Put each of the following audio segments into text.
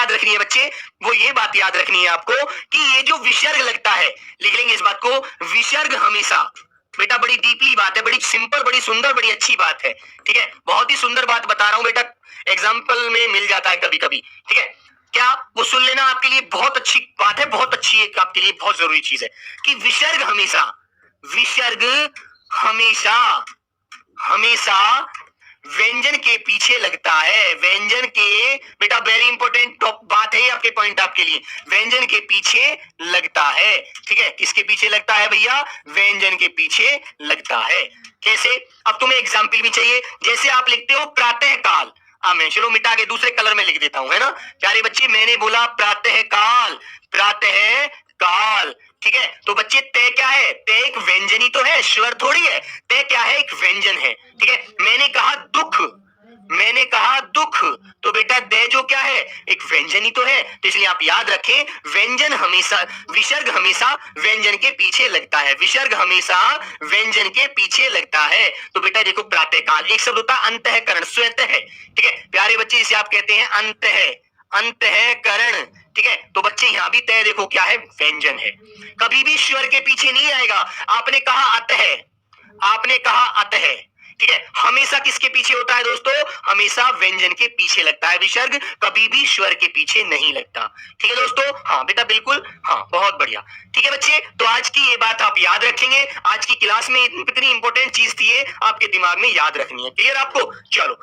याद रखनी है बच्चे, वो ये बात याद रखनी है आपको कि ये जो विसर्ग लगता है, लिख लेंगे इस बात को, विसर्ग हमेशा, बेटा बड़ी डीपली बात है, बड़ी सिंपल, बड़ी सुंदर, बड़ी अच्छी बात है, ठीक है, बहुत ही सुंदर बात बता रहा हूं बेटा, एग्जाम्पल में मिल जाता है कभी कभी, ठीक है, क्या वो सुन लेना आपके लिए बहुत अच्छी बात है, बहुत अच्छी एक आपके लिए बहुत जरूरी चीज है कि विसर्ग हमेशा, विसर्ग हमेशा, हमेशा व्यंजन के पीछे लगता है, व्यंजन के, बेटा वेरी इंपॉर्टेंट बात है आपके पॉइंट आपके लिए, व्यंजन के पीछे लगता है, ठीक है, किसके पीछे लगता है भैया, व्यंजन के पीछे लगता है। कैसे, अब तुम्हें एग्जाम्पल भी चाहिए, जैसे आप लिखते हो प्रातः काल, मैं चलो मिटा के दूसरे कलर में लिख देता हूं, है ना प्यारे बच्चे, मैंने बोला प्रातः काल, प्रातः काल, ठीक है, तो बच्चे तय क्या है, तय एक व्यंजन ही तो है, स्वर थोड़ी है, तय क्या है, एक व्यंजन है, ठीक है, मैंने कहा दुख, मैंने कहा दुख, तो बेटा दे जो क्या है, एक व्यंजन ही तो है, तो इसलिए आप याद रखें, व्यंजन हमेशा, विसर्ग हमेशा व्यंजन के पीछे लगता है, विसर्ग हमेशा व्यंजन के पीछे लगता है। तो बेटा देखो प्रातःकाल, एक शब्द होता है अंतःकरण, स्वतः है, ठीक है प्यारे बच्चे, इसे आप कहते हैं अंतःकरण, ठीक है, तो बच्चे यहां भी तय देखो क्या है, व्यंजन है, कभी भी स्वर के पीछे नहीं आएगा। आपने कहा अतः, आपने कहा अतः, ठीक है, हमेशा किसके पीछे होता है दोस्तों, हमेशा व्यंजन के पीछे लगता है, विसर्ग कभी भी स्वर के पीछे नहीं लगता, ठीक है दोस्तों, हाँ बेटा बिल्कुल, हाँ बहुत बढ़िया, ठीक है बच्चे, तो आज की ये बात आप याद रखेंगे, आज की क्लास में इतनी इंपॉर्टेंट चीज थी ये आपके दिमाग में याद रखनी है, क्लियर आपको, चलो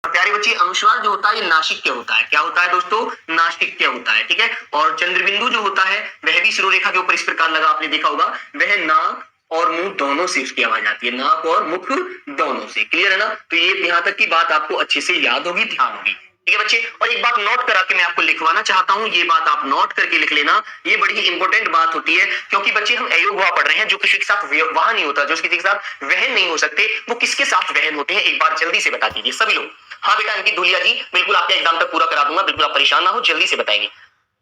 तो प्यारे बच्चे, अनुस्वार जो होता है ये नासिक्य होता है, क्या होता है दोस्तों, नासिक्य होता है, ठीक है, और चंद्रबिंदु जो होता है वह भी शिरोरेखा के ऊपर इस प्रकार लगा, आपने देखा होगा, वह नाक और मुंह दोनों से उसकी आवाज आती है, नाक और मुख दोनों से, क्लियर है ना, तो ये यहां तक की बात आपको अच्छे से याद होगी, ध्यान होगी, ठीक है बच्चे, और एक बात नोट करा के मैं आपको लिखवाना चाहता हूं, ये बात आप नोट करके लिख लेना, ये बड़ी ही इंपॉर्टेंट बात होती है, क्योंकि बच्चे हम अयोग भाव पढ़ रहे हैं, जो किसी के साथ वह नहीं होता, जो किसी के साथ वहन नहीं हो सकते, वो किसके साथ वहन होते हैं, एक बार जल्दी से बता दीजिए सभी लोग। हाँ बेटा अंकित धुलिया जी, बिल्कुल आपका एग्जाम तक पूरा करा दूंगा, बिल्कुल आप परेशान ना हो, जल्दी से बताएंगे।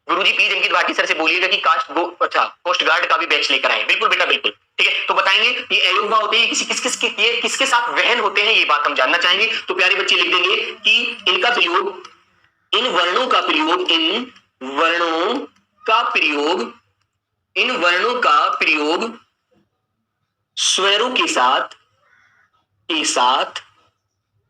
गुरुजी प्लीज अंकित भारती सर से बोलिएगा कि कोस्ट गार्ड का भी बैच लेकर आए, बिल्कुल बेटा बिल्कुल, ठीक है, तो बताएंगे ये अयोग्य होते हैं, ये किसके साथ वहन होते हैं, ये बात हम जानना चाहेंगे, तो प्यारे बच्चे लिख देंगे कि इनका प्रयोग, इन वर्णों का प्रयोग, इन वर्णों का प्रयोग, इन वर्णों का प्रयोग स्वरों के साथ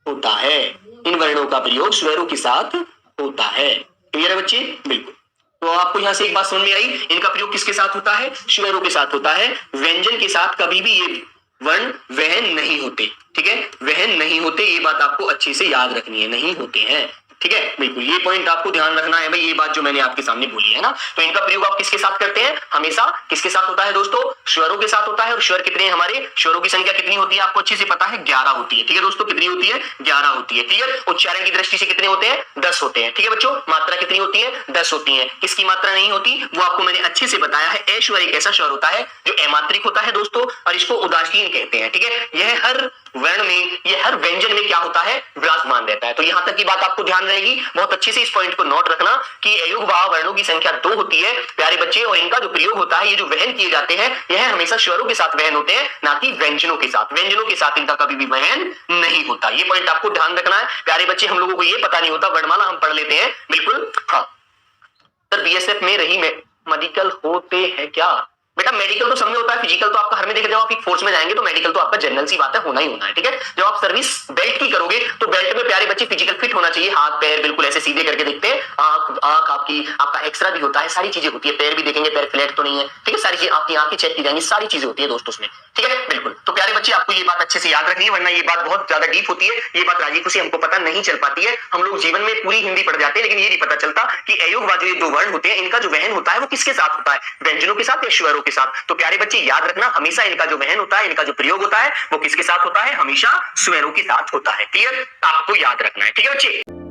होता है, इन वर्णों का प्रयोग स्वरों के साथ होता है, क्लियर है बच्चे, बिल्कुल, तो आपको यहां से एक बात समझ में आई, इनका प्रयोग किसके साथ होता है, स्वरों के साथ होता है, व्यंजन के साथ कभी भी ये वर्ण वहन नहीं होते, ठीक है, वहन नहीं होते, ये बात आपको अच्छे से याद रखनी है, नहीं होते हैं, ठीक है, बिल्कुल, ये पॉइंट आपको ध्यान रखना है भाई, ये बात जो मैंने आपके सामने बोली है ना, तो इनका प्रयोग आप किसके साथ करते हैं, हमेशा किसके साथ होता है दोस्तों, स्वरों के साथ होता है, और स्वर कितने हैं हमारे, स्वरों की संख्या कितनी होती है आपको अच्छे से पता है, 11 होती है, ठीक है दोस्तों, कितनी होती है, 11 होती है, क्लियर, उच्चारण की दृष्टि से कितने होते हैं, 10 होते हैं, ठीक है बच्चों, मात्रा कितनी होती है, 10 होती है, किसकी मात्रा नहीं होती, वो आपको मैंने अच्छे से बताया है, ए स्वर एक ऐसा स्वर होता है जो अमात्रिक होता है दोस्तों, और इसको उदासीन कहते हैं, ठीक है, यह हर वर्ण में, ये हर व्यंजन में क्या होता है, विराजमान रहता है, तो यहां तक की बात आपको ध्यान रहेगी, बहुत अच्छे से इस पॉइंट को नोट रखना कि अयुग्म वर्णों की संख्या 2 होती है प्यारे बच्चे, और इनका जो प्रयोग होता है, ये जो वहन किए जाते हैं, यह हमेशा स्वरों के साथ वहन होते हैं, ना कि व्यंजनों के साथ, व्यंजनों के साथ इनका कभी भी वहन नहीं होता, ये पॉइंट आपको ध्यान रखना है प्यारे बच्चे, हम लोगों को ये पता नहीं होता, वर्णमाला हम पढ़ लेते हैं, बिल्कुल, हाँ सर बीएसएफ में रही मेडिकल होते हैं क्या, बेटा मेडिकल तो सब में होता है, फिजिकल तो आपका हर में देखा, जब आप एक फोर्स में जाएंगे तो मेडिकल तो आपका जनरल सी बात है, होना ही होना है, ठीक है, जब आप सर्विस बेल्ट की करोगे तो बेल्ट में प्यारे बच्चे फिजिकल फिट होना चाहिए, हाथ पैर बिल्कुल ऐसे सीधे करके देखते हैं, आंख आपकी, आपका एक्सरा भी होता है, सारी चीजें होती है, पैर भी देखेंगे, पैर फ्लैट तो नहीं है, ठीक है, सारी चीजें आपकी आंखें चेक की जाएंगी, सारी चीजें होती है दोस्तों उसमें, ठीक है, बिल्कुल, तो प्यारे बच्चे आपको ये बात अच्छे से याद रखनी है, वरना ये बात बहुत ज्यादा डीप होती है, ये बात राजीव से हमको पता नहीं चल पाती है, हम लोग जीवन में पूरी हिंदी पढ़ जाते हैं, लेकिन ये नहीं पता चलता कि अयोग्य जो ये दो वर्ण होते हैं, इनका जो वहन होता है वो किसके साथ होता है, व्यंजनों के साथ या स्वरों के साथ, तो प्यारे बच्चे याद रखना, हमेशा इनका जो वहन होता है, इनका जो प्रयोग होता है, वो किसके साथ होता है, हमेशा स्वरों के साथ होता है, क्लियर, आपको याद रखना है, ठीक है बच्चे।